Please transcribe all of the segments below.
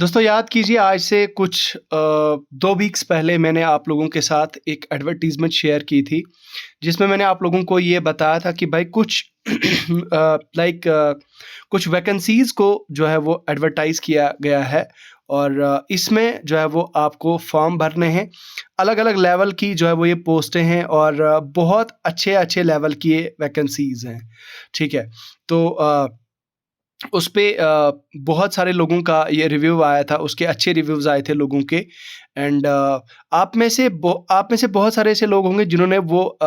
दोस्तों याद कीजिए आज से कुछ 2 वीक्स पहले मैंने आप लोगों के साथ एक एडवर्टाइज़मेंट शेयर की थी, जिसमें मैंने आप लोगों को ये बताया था कि भाई कुछ लाइक कुछ वैकेंसीज़ को जो है वो एडवर्टाइज़ किया गया है और इसमें जो है वो आपको फॉर्म भरने हैं। अलग-अलग लेवल की जो है वो ये पोस्टें हैं और बहुत अच्छे-अच्छे लेवल की ये वैकेंसीज़ हैं, ठीक है? तो उसपे बहुत सारे लोगों का ये रिव्यू आया था, उसके अच्छे रिव्यूज़ आए थे लोगों के एंड आप में से बहुत सारे ऐसे लोग होंगे जिन्होंने वो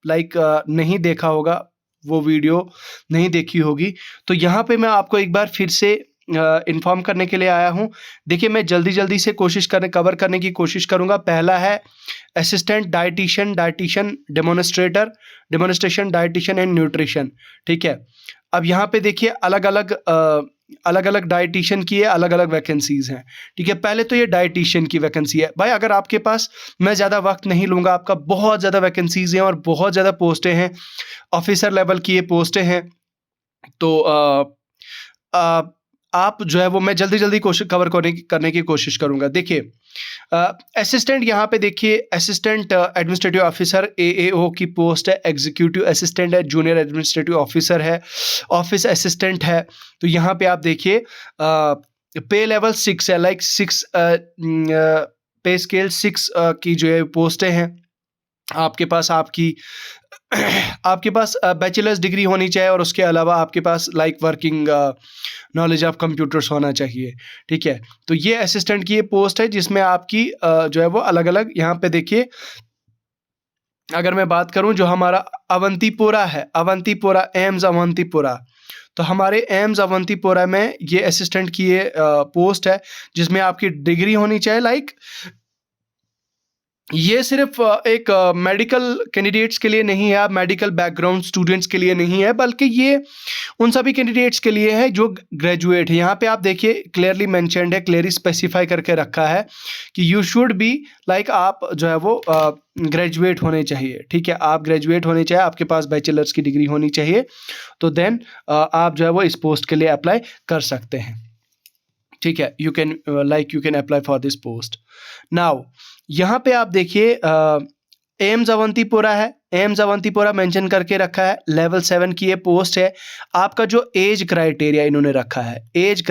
नहीं देखा होगा, वो वीडियो नहीं देखी होगी। तो यहाँ पे मैं आपको एक बार फिर से इन्फॉर्म करने के लिए आया हूँ। देखिए मैं जल्दी-जल्दी से कवर करने की कोशिश करूँगा। पहला है assistant dietitian, demonstration dietitian and nutrition, ठीक है? अब यहाँ पे देखिए अलग-अलग डायटीशियन की अलग-अलग वैकेंसीज़ हैं, ठीक है? पहले तो ये डायटीशियन की वैकेंसी है। भाई अगर आपके पास मैं ज़्यादा वक़्त नहीं लूँगा, आपका बहुत ज़्यादा वैकेंसीज़ हैं और बहुत ज़्यादा पोस्टें हैं, ऑफ़िसर लेवल की ये पोस्टें हैं। तो अ, आप जो है वो मैं जल्दी-जल्दी कवर करने की कोशिश करूँगा। देखिए असिस्टेंट यहाँ पे देखिए असिस्टेंट एडमिनिस्ट्रेटिव ऑफिसर एएओ की पोस्ट है, एग्जीक्यूटिव असिस्टेंट है, जूनियर एडमिनिस्ट्रेटिव ऑफिसर है, ऑफिस असिस्टेंट है। तो यहाँ पे आप देखिए पे लेवल 6 है, लाइक 6 पे स्केल 6 की जो है पोस्टें हैं। आपके पास बैचलर्स डिग्री होनी चाहिए और उसके अलावा आपके पास like working knowledge of computers होना चाहिए, ठीक है? तो ये असिस्टेंट की ये पोस्ट है जिसमें आपकी जो है वो अलग-अलग यहाँ पे देखिए अगर मैं बात करूँ जो हमारा अवंतीपोरा है, एम्स अवंतीपोरा, तो हमारे एम्स अवंतीपोरा में ये असिस्टेंट की ये पोस्ट है जिसमें आपकी डिग्री होनी चाहिए लाइक ये सिर्फ एक मेडिकल कैंडिडेट्स के लिए नहीं है, आप मेडिकल बैकग्राउंड स्टूडेंट्स के लिए नहीं है, बल्कि ये उन सभी कैंडिडेट्स के लिए है जो ग्रेजुएट है। यहाँ पे आप देखिए क्लियरली मेंशन्ड है, क्लियरली स्पेसिफाई करके रखा है कि यू शुड बी लाइक आप जो है वो ग्रेजुएट होने चाहिए, ठीक है? आप ग्रेजुएट होने चाहिए, आपके पास बैचलर्स की डिग्री होनी चाहिए, तो देन आप जो है वो इस पोस्ट के लिए अप्लाई कर सकते हैं, ठीक है? You can apply for this post. Now यहाँ पे आप देखिए एम्स अवंतीपोरा है, एम्स अवंतीपोरा मेंशन करके रखा है, लेवल 7 की ये पोस्ट है। आपका जो एज क्राइटेरिया इन्होंने रखा है, एज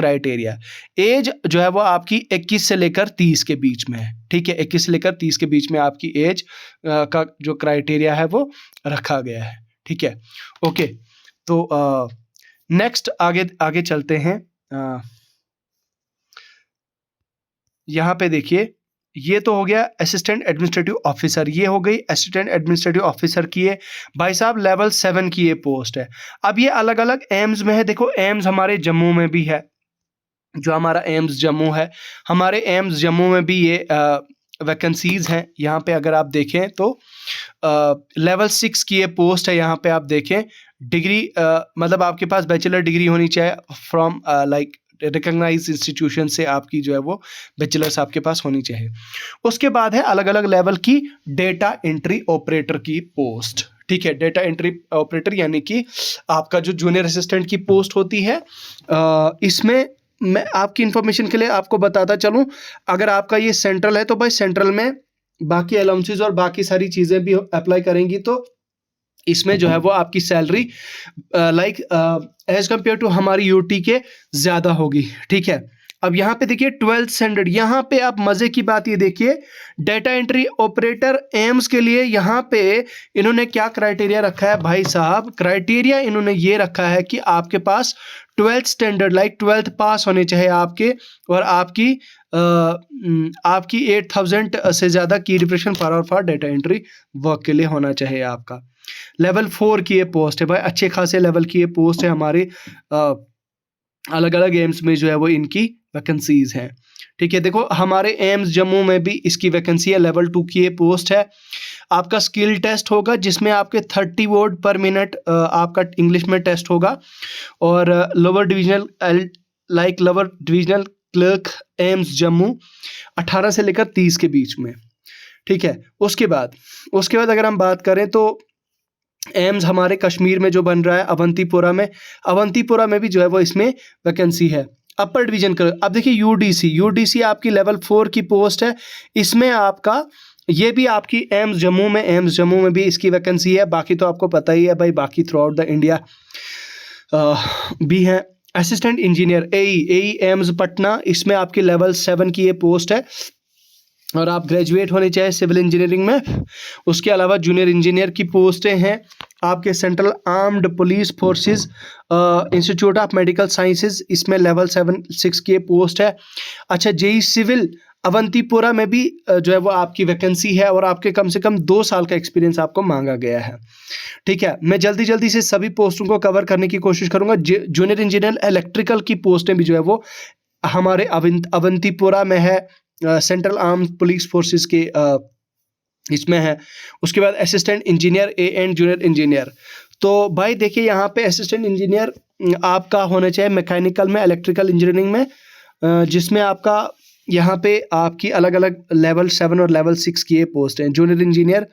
जो है वो आपकी 21 से लेकर 30 के बीच में है, ठीक है? 21 से लेकर 30 के बीच में आपकी एज का जो क्राइटेरिया है वो रखा गया है, ठीक है? ओके, तो नेक्स्ट आगे चलते हैं। यहाँ पे देखिए ये तो हो गया असिस्टेंट एडमिनिस्ट्रेटिव ऑफिसर, ये हो गई असिस्टेंट एडमिनिस्ट्रेटिव ऑफिसर की है भाई साहब, लेवल 7 की ये पोस्ट है। अब ये अलग-अलग एम्स में है, देखो एम्स हमारे जम्मू में भी है, जो हमारा एम्स जम्मू है, हमारे एम्स जम्मू में भी ये वैकेंसीज़ हैं। यहाँ पे अगर आप देखें तो लेवल 6 की ये पोस्ट है। यहाँ पे आप देखें डिग्री मतलब आपके पास बैचलर डिग्री होनी चाहिए फ्रॉम लाइक रिकॉग्नाइज्ड इंस्टीट्यूशन से, आपकी जो है वो बैचलर्स आपके पास होनी चाहिए। उसके बाद है अलग-अलग लेवल की डेटा एंट्री ऑपरेटर की पोस्ट, ठीक है? डेटा एंट्री ऑपरेटर यानी कि आपका जो जूनियर असिस्टेंट की पोस्ट होती है, इसमें मैं आपकी इंफॉर्मेशन के लिए आपको बताता चलूँ, अगर आपका ये सेंट्रल है तो भाई सेंट्रल में बाकी अलाउंसेस और बाकी सारी चीज़ें भी अप्लाई करेंगी, तो इसमें जो है वो आपकी salary like as compare to हमारी यूटी के ज़्यादा होगी, ठीक है? अब यहाँ पे देखिए 12th स्टैंडर्ड, यहाँ पे आप मज़े की बात ये देखिए डेटा एंट्री ऑपरेटर एम्स के लिए यहाँ पे इन्होंने क्या क्राइटेरिया रखा है भाई साहब? क्राइटेरिया इन्होंने ये रखा है कि आपके पास 12th स्टैंडर्ड लाइक 12th पास होने चाहिए आपके, और आपकी 8000 से ज़्यादा की depression for data entry work के लिए होना चाहिए आपका। लेवल 4 की ये पोस्ट है भाई, अच्छे खासे लेवल की ये पोस्ट है। हमारे अलग-अलग एम्स में जो है वो इनकी वैकेंसीज़ हैं, ठीक है? देखो हमारे एम्स जम्मू में भी इसकी वैकेंसी है, लेवल 2 की ये पोस्ट है। आपका स्किल टेस्ट होगा जिसमें आपके 30 वर्ड पर मिनट आपका इंग्लिश में टेस्ट होगा, और lower divisional clerk AIIMS Jammu 18 से लेकर 30 के बीच में, ठीक है? उसके बाद अगर हम बात करें तो एम्स हमारे कश्मीर में जो बन रहा है अवंतीपोरा में भी जो है वो इसमें वैकेंसी है। अपर डिवीजन कर। अब देखिए यूडीसी, यूडीसी आपकी लेवल 4 की पोस्ट है। इसमें आपका ये भी आपकी एम्स जम्मू में, एम्स जम्मू में भी इसकी वैकेंसी है। बाकी तो आपको पता ही है भाई, बाकी थ्रू आउट द इंडिया भी हैं। असिस्टेंट इंजीनियर एई एम्स पटना, इसमें आपकी लेवल 7 की ये पोस्ट है और आप ग्रेजुएट होने चाहिए सिविल इंजीनियरिंग में। उसके अलावा जूनियर इंजीनियर की पोस्टें हैं आपके central armed police forces institute of medical sciences, इसमें लेवल 6 की पोस्ट है। अच्छा, जेई सिविल अवंतीपुरा में भी जो है वो आपकी वैकेंसी है और आपके कम से कम 2 साल का एक्सपीरियंस आपको मांगा गया है। ठीक है, मैं जल्दी जल्दी से सभी पोस्टों को कवर करने की कोशिश करूंगा। जूनियर इंजीनियर इलेक्ट्रिकल की पोस्टें भी जो है वो हमारे अवंतीपुरा में है, सेंट्रल आर्म पुलिस फोर्सेस के इसमें है। उसके बाद assistant engineer A and junior engineer. तो भाई देखिए यहाँ पे असिस्टेंट इंजीनियर आपका होना चाहिए मैकेनिकल में, इलेक्ट्रिकल इंजीनियरिंग में, जिसमें आपका यहाँ पे आपकी अलग अलग लेवल 7 और लेवल 6 की ये पोस्ट हैं। Junior engineer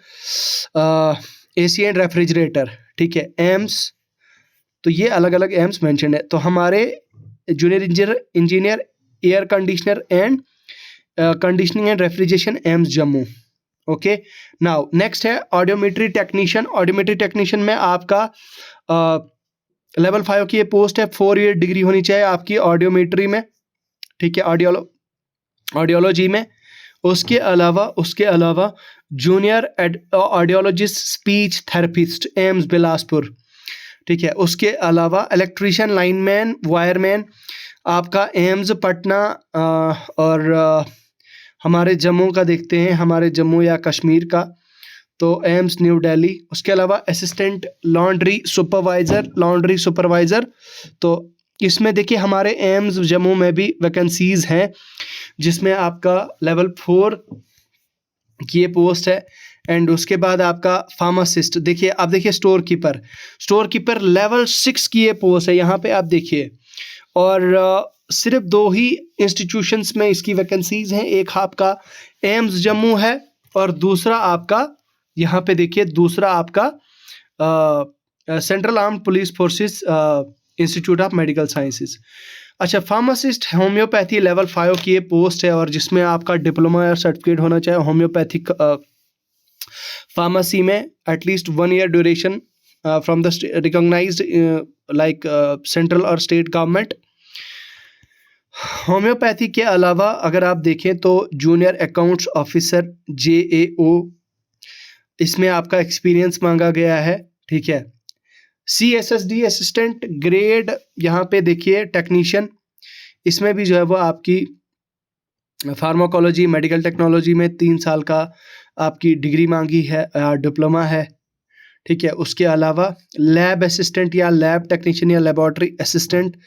AC and refrigerator, ठीक है, एम्स, तो ये अलग अलग एम्स मेंशन है। तो हमारे junior engineer air conditioner and conditioning and refrigeration AIIMS Jammu. Okay, now next है ऑडियोमेट्री टेक्नीशियन। ऑडियोमेट्री टेक्नीशियन में आपका लेवल 5 की ये पोस्ट है। 4 ईयर डिग्री होनी चाहिए आपकी ऑडियोमेट्री में, ठीक है, ऑडियोलॉजी में। उसके अलावा junior audiologist speech therapist AIIMS Bilaspur, ठीक है। उसके अलावा इलेक्ट्रीशियन, लाइनमैन, वायरमैन आपका एम्स पटना और हमारे जम्मू का देखते हैं, हमारे जम्मू या कश्मीर का तो एम्स न्यू दिल्ली। उसके अलावा असिस्टेंट लॉन्ड्री सुपरवाइज़र, तो इसमें देखिए हमारे एम्स जम्मू में भी वैकेंसीज़ हैं, जिसमें आपका लेवल 4 की ये पोस्ट है। एंड उसके बाद आपका फार्मासिस्ट, देखिए आप देखिए स्टोर कीपर लेवल 6 की ये पोस्ट है यहाँ पे आप देखिए। और सिर्फ 2 ही इंस्टीट्यूशंस में इसकी वैकेंसीज़ हैं। एक आपका एम्स जम्मू है और दूसरा आपका यहाँ पे देखिए, दूसरा आपका central armed police forces institute of medical sciences. अच्छा, फार्मासिस्ट होम्योपैथी लेवल 5 की ये पोस्ट है और जिसमें आपका डिप्लोमा या सर्टिफिकेट होना चाहिए होम्योपैथिक फार्मेसी में, at least 1 year duration from the recognised like central और स्टेट गवर्नमेंट। होम्योपैथी के अलावा अगर आप देखें तो जूनियर अकाउंट्स ऑफिसर JAO, इसमें आपका एक्सपीरियंस मांगा गया है, ठीक है। CSSD असिस्टेंट ग्रेड यहाँ पे देखिए टेक्नीशियन, इसमें भी जो है वो आपकी फार्माकोलॉजी मेडिकल टेक्नोलॉजी में 3 साल का आपकी डिग्री मांगी है, डिप्लोमा है, ठीक है। उसके अलावा लैब असिस्टेंट या लैब टेक्नीशियन या लेबोरेटरी असिस्टेंट,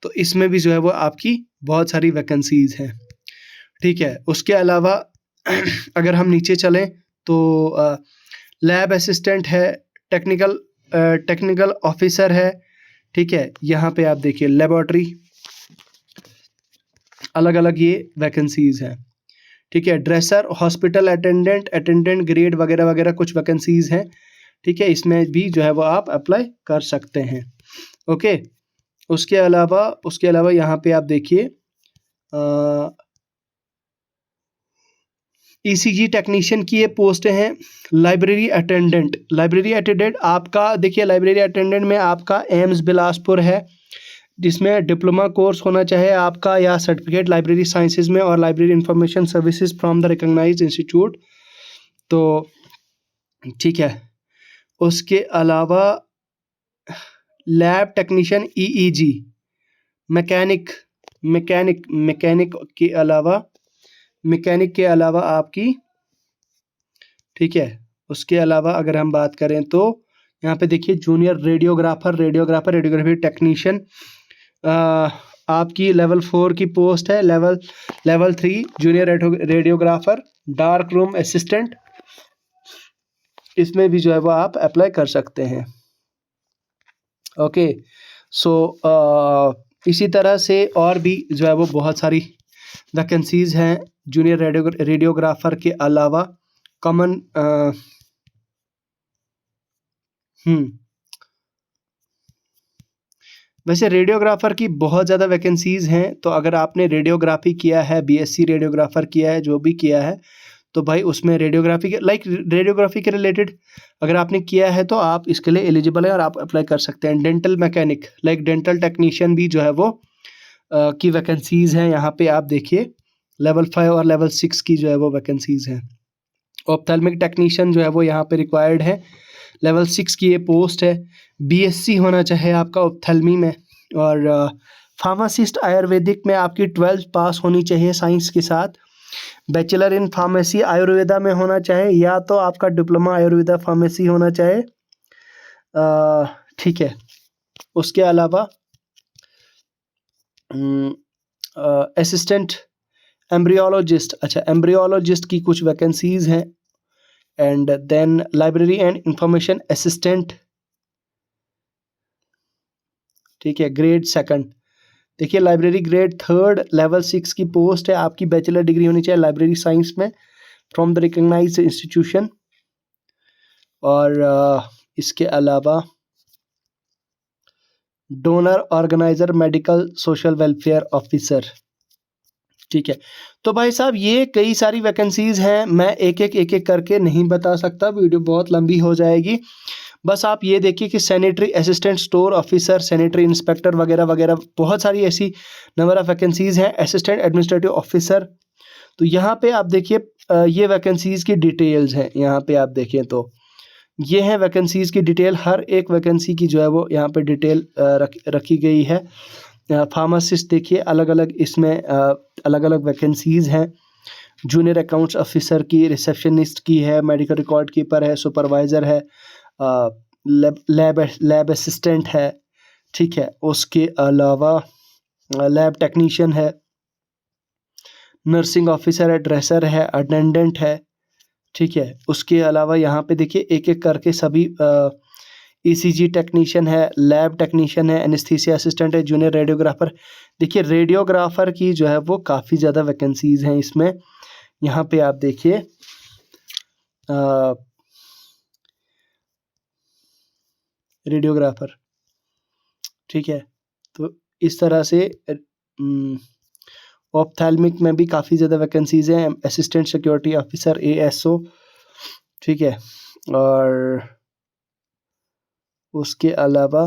तो इसमें भी जो है वो आपकी बहुत सारी वैकेंसीज़ हैं, ठीक है। उसके अलावा अगर हम नीचे चलें तो लैब असिस्टेंट है, टेक्निकल ऑफिसर है, ठीक है। यहाँ पे आप देखिए लेबोरेटरी, अलग अलग ये वैकेंसीज़ हैं, ठीक है। ड्रेसर, हॉस्पिटल अटेंडेंट ग्रेड वगैरह वगैरह कुछ वैकेंसीज़ हैं, ठीक है। इसमें भी जो है वो आप अप्लाई कर सकते हैं, ओके। उसके अलावा यहाँ पे आप देखिए ECG टेक्नीशियन की ये पोस्टें हैं। लाइब्रेरी अटेंडेंट आपका देखिए, लाइब्रेरी अटेंडेंट में आपका एम्स बिलासपुर है, जिसमें डिप्लोमा कोर्स होना चाहिए आपका या सर्टिफिकेट लाइब्रेरी साइंसेज में और library information services from the recognised institute, तो ठीक है। उसके अलावा लैब टेक्नीशियन EEG मैकेनिक के अलावा आपकी, ठीक है। उसके अलावा अगर हम बात करें तो यहाँ पे देखिए जूनियर रेडियोग्राफी टेक्नीशियन आपकी लेवल 4 की पोस्ट है। Level 3 junior radiographer, dark room assistant, इसमें भी जो है वो आप अप्लाई कर सकते हैं, ओके। सो इसी तरह से और भी जो है वो बहुत सारी वैकेंसीज़ हैं जूनियर रेडियोग्राफर के अलावा। कॉमन वैसे रेडियोग्राफर की बहुत ज़्यादा वैकेंसीज़ हैं, तो अगर आपने रेडियोग्राफी किया है, बीएससी रेडियोग्राफर किया है, जो भी किया है, तो भाई उसमें रेडियोग्राफी के रेडियोग्राफी के रिलेटेड अगर आपने किया है तो आप इसके लिए एलिजिबल है और आप अप्लाई कर सकते हैं। डेंटल मैकेनिक डेंटल टेक्नीशियन भी जो है वो की वैकेंसीज़ हैं यहाँ पे आप देखिए, लेवल 5 और लेवल 6 की जो है वो वैकेंसीज़ हैं। ऑप्थेल्मिक टेक्नीशियन जो है वो यहाँ पे रिक्वायर्ड है, लेवल 6 की ये पोस्ट है। बीएससी होना चाहिए आपका ऑप्थेल्मी में, और फार्मासिस्ट आयुर्वेदिक में आपकी 12th पास होनी चाहिए साइंस के साथ। बैचलर इन फार्मेसी आयुर्वेदा में होना चाहिए, या तो आपका डिप्लोमा आयुर्वेदा फार्मेसी होना चाहिए, ठीक है। उसके अलावा असिस्टेंट एम्ब्रियोलॉजिस्ट, अच्छा एम्ब्रियोलॉजिस्ट की कुछ वैकेंसीज़ हैं। And then library and information assistant, ठीक है, ग्रेड 2। देखिए लाइब्रेरी ग्रेड 3 लेवल 6 की पोस्ट है, आपकी बैचलर डिग्री होनी चाहिए लाइब्रेरी साइंस में फ्रॉम द रिकग्नाइज्ड इंस्टीट्यूशन। और इसके अलावा donor organiser medical social welfare officer, ठीक है। तो भाई साहब ये कई सारी वैकेंसीज़ हैं, मैं एक एक करके नहीं बता सकता, वीडियो बहुत लंबी हो जाएगी। बस आप ये देखिए कि sanitary assistant store officer, sanitary inspector वगैरह वगैरह बहुत सारी ऐसी नंबर ऑफ़ वैकेंसीज़ हैं। असिस्टेंट एडमिनिस्ट्रेटिव ऑफिसर, तो यहाँ पे आप देखिए ये वैकेंसीज़ की डिटेल्स हैं, यहाँ पे आप देखें तो ये है वैकेंसीज़ की डिटेल, हर एक वैकेंसी की जो है वो यहाँ पे डिटेल रखी गई है। फार्मासिस्ट देखिए अलग अलग इसमें अलग अलग वैकेंसीज़ हैं। जूनियर अकाउंट्स ऑफिसर की, रिसेप्शनिस्ट की है, मेडिकल रिकॉर्ड कीपर है, सुपरवाइज़र है, लैब असिस्टेंट है, ठीक है। उसके अलावा लैब टेक्नीशियन है, नर्सिंग ऑफिसर है, ड्रेसर है, अटेंडेंट है, ठीक है। उसके अलावा यहाँ पे देखिए एक एक करके सभी ईसीजी टेक्नीशियन है, लैब टेक्नीशियन है, एनेस्थीसिया असिस्टेंट है, जूनियर रेडियोग्राफर। देखिए रेडियोग्राफर की जो है वो काफ़ी ज़्यादा वैकेंसीज़ हैं इसमें, यहाँ पे आप देखिए रेडियोग्राफर, ठीक है। तो इस तरह से ऑप्थेल्मिक में भी काफ़ी ज़्यादा वैकेंसीज़ हैं, असिस्टेंट सिक्योरिटी ऑफिसर ASO, ठीक है। और उसके अलावा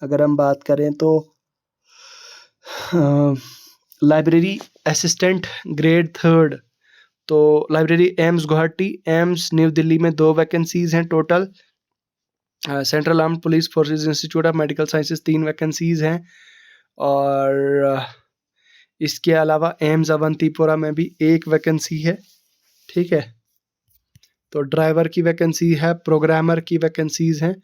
अगर हम बात करें तो लाइब्रेरी असिस्टेंट ग्रेड 3, तो library AIIMS Guwahati, AIIMS new Delhi में 2 वैकेंसीज़ हैं total. Central armed police forces institute of medical sciences 3 vacancies हैं। और इसके अलावा एम्स अवंतीपुरा में भी 1 वैकेंसी है, ठीक है। तो ड्राइवर की वैकेंसी है, प्रोग्रामर की वैकेंसीज़ हैं।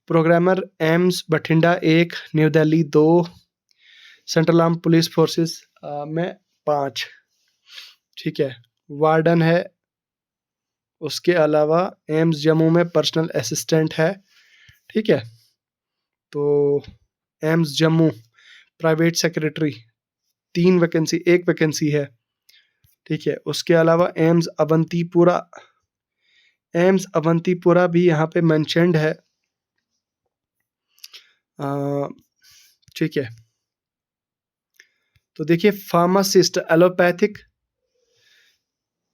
Programmer AIIMS Bathinda 1, new Delhi 2, central armed police forces में 5, ठीक है। वार्डन है। उसके अलावा एम्स जम्मू में पर्सनल असिस्टेंट है, ठीक है। तो AIIMS Jammu private secretary 3 vacancy, 1 vacancy है, ठीक है। उसके अलावा एम्स अवंतीपुरा भी यहाँ पे मेंशन्ड है, ठीक है। तो देखिए फार्मासिस्ट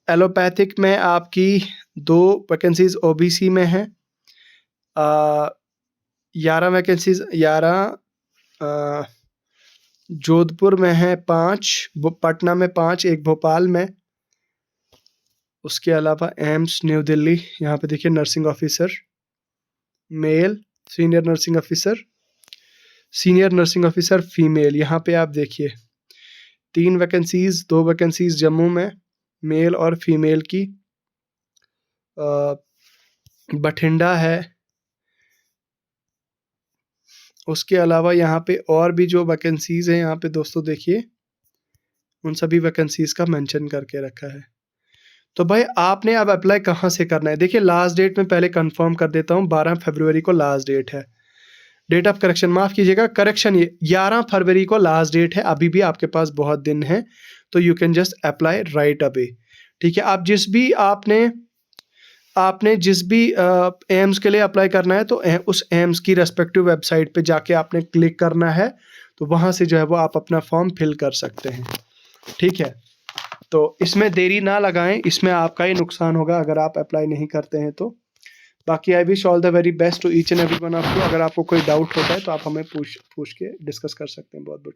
एलोपैथिक में आपकी 2 वैकेंसीज ओबीसी में है, 11 वैकेंसीज, 11 जोधपुर में है, 5 पटना में, 5 एक भोपाल में। उसके अलावा एम्स न्यू दिल्ली, यहाँ पे देखिए nursing officer male, senior nursing officer female, यहाँ पे आप देखिए 3 वैकेंसीज, 2 वैकेंसीज जम्मू में मेल और फीमेल की, बठिंडा है। उसके अलावा यहाँ पे और भी जो वैकेंसीज़ हैं यहाँ पे दोस्तों देखिए उन सभी वैकेंसीज़ का मेंशन करके रखा है। तो भाई आपने अब अप्लाई कहाँ से करना है, देखिए लास्ट डेट में पहले कंफर्म कर देता हूँ, 12 फरवरी को लास्ट डेट है। डेट ऑफ करेक्शन, माफ़ कीजिएगा, करेक्शन ये 11 फरवरी को लास्ट डेट है। अभी भी आपके पास बहुत दिन है, तो you can just apply right away, ठीक है। आप जिस भी आपने आपने जिस भी एम्स के लिए अप्लाई करना है तो उस एम्स की रेस्पेक्टिव वेबसाइट पे जाके आपने क्लिक करना है, तो वहाँ से जो है वो आप अपना फॉर्म फिल कर सकते हैं। ठीक है, तो इसमें देरी ना लगाएं, इसमें आपका ही नुकसान होगा अगर आप अप्लाई नहीं करते हैं तो। बाकी I wish all the very best to each and every one of you. अगर आपको कोई डाउट होता है तो आप हमें पूछ पूछ के डिस्कस कर सकते हैं। बहुत बहुत